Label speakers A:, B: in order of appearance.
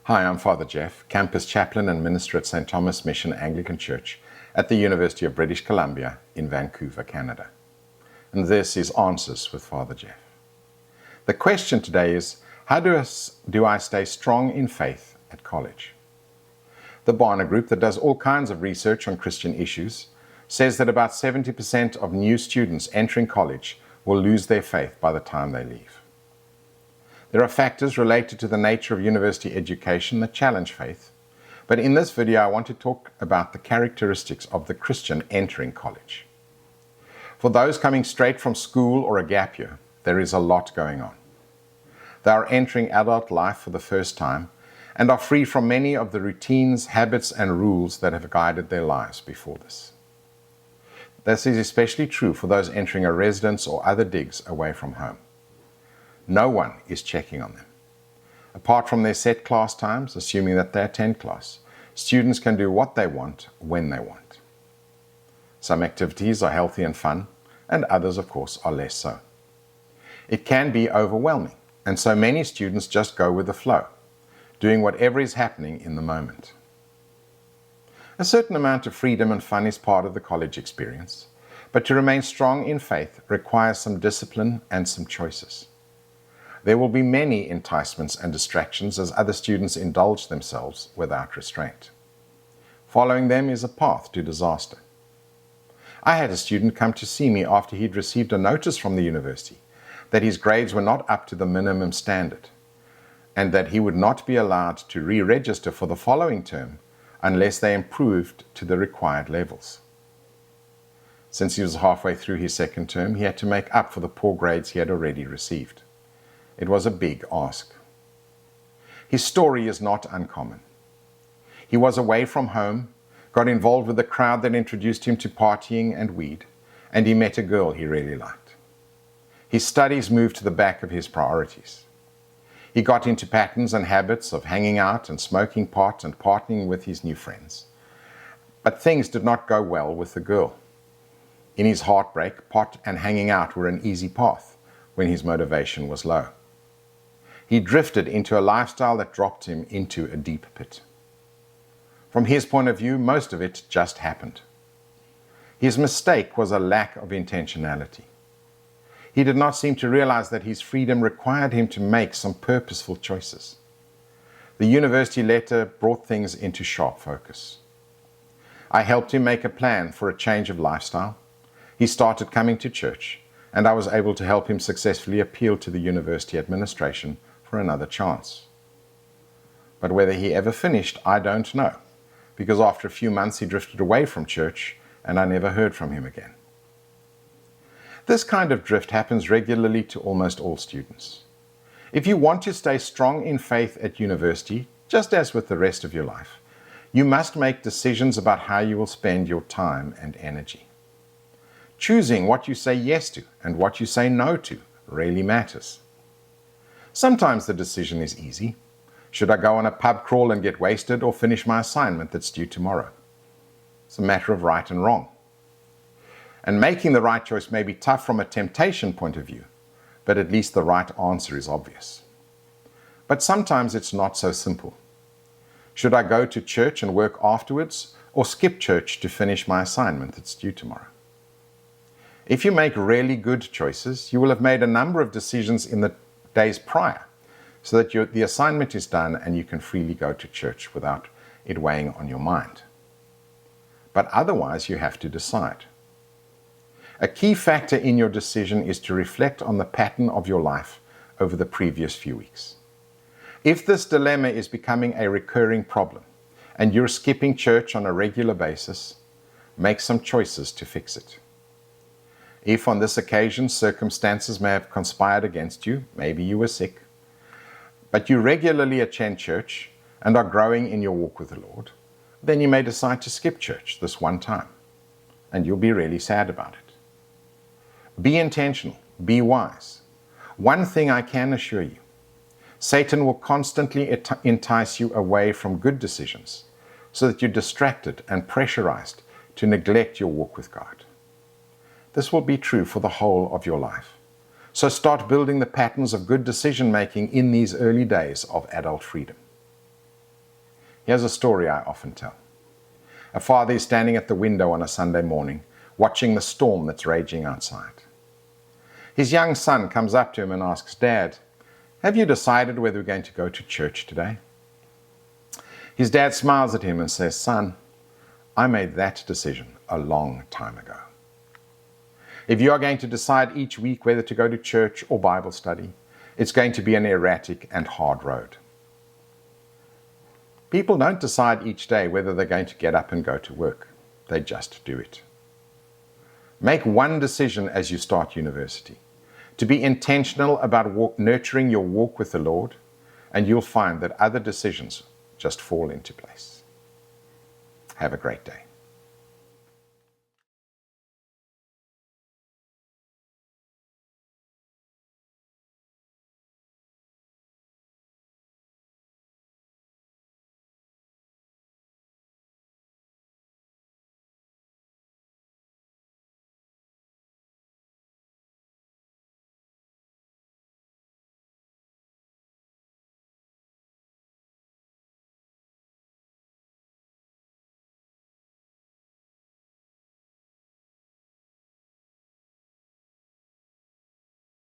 A: Hi, I'm Father Jeff, Campus Chaplain and Minister at St. Thomas Mission Anglican Church at the University of British Columbia in Vancouver, Canada. And this is Answers with Father Jeff. The question today is, how do I stay strong in faith at college? The Barna Group, that does all kinds of research on Christian issues, says that about 70% of new students entering college will lose their faith by the time they leave. There are factors related to the nature of university education that challenge faith, but in this video I want to talk about the characteristics of the Christian entering college. For those coming straight from school or a gap year, there is a lot going on. They are entering adult life for the first time and are free from many of the routines, habits and rules that have guided their lives before this. This is especially true for those entering a residence or other digs away from home. No one is checking on them. Apart from their set class times, assuming that they attend class, students can do what they want when they want. Some activities are healthy and fun, and others, of course, are less so. It can be overwhelming, and so many students just go with the flow, doing whatever is happening in the moment. A certain amount of freedom and fun is part of the college experience, but to remain strong in faith requires some discipline and some choices. There will be many enticements and distractions as other students indulge themselves without restraint. Following them is a path to disaster. I had a student come to see me after he'd received a notice from the university that his grades were not up to the minimum standard and that he would not be allowed to re-register for the following term unless they improved to the required levels. Since he was halfway through his second term, he had to make up for the poor grades he had already received. It was a big ask. His story is not uncommon. He was away from home, got involved with a crowd that introduced him to partying and weed, and he met a girl he really liked. His studies moved to the back of his priorities. He got into patterns and habits of hanging out and smoking pot and partying with his new friends. But things did not go well with the girl. In his heartbreak, pot and hanging out were an easy path when his motivation was low. He drifted into a lifestyle that dropped him into a deep pit. From his point of view, most of it just happened. His mistake was a lack of intentionality. He did not seem to realize that his freedom required him to make some purposeful choices. The university letter brought things into sharp focus. I helped him make a plan for a change of lifestyle. He started coming to church, and I was able to help him successfully appeal to the university administration for another chance. But whether he ever finished, I don't know, because after a few months he drifted away from church and I never heard from him again. This kind of drift happens regularly to almost all students. If you want to stay strong in faith at university, just as with the rest of your life, you must make decisions about how you will spend your time and energy. Choosing what you say yes to and what you say no to really matters. Sometimes the decision is easy. Should I go on a pub crawl and get wasted or finish my assignment that's due tomorrow? It's a matter of right and wrong. And making the right choice may be tough from a temptation point of view, but at least the right answer is obvious. But sometimes it's not so simple. Should I go to church and work afterwards or skip church to finish my assignment that's due tomorrow? If you make really good choices, you will have made a number of decisions in the days prior, so that the assignment is done and you can freely go to church without it weighing on your mind. But otherwise, you have to decide. A key factor in your decision is to reflect on the pattern of your life over the previous few weeks. If this dilemma is becoming a recurring problem and you're skipping church on a regular basis, make some choices to fix it. If on this occasion circumstances may have conspired against you, maybe you were sick, but you regularly attend church and are growing in your walk with the Lord, then you may decide to skip church this one time, and you'll be really sad about it. Be intentional, be wise. One thing I can assure you, Satan will constantly entice you away from good decisions so that you're distracted and pressurized to neglect your walk with God. This will be true for the whole of your life. So start building the patterns of good decision-making in these early days of adult freedom. Here's a story I often tell. A father is standing at the window on a Sunday morning, watching the storm that's raging outside. His young son comes up to him and asks, "Dad, have you decided whether we're going to go to church today?" His dad smiles at him and says, "Son, I made that decision a long time ago. If you are going to decide each week whether to go to church or Bible study, it's going to be an erratic and hard road." People don't decide each day whether they're going to get up and go to work. They just do it. Make one decision as you start university, to be intentional about nurturing your walk with the Lord, and you'll find that other decisions just fall into place. Have a great day.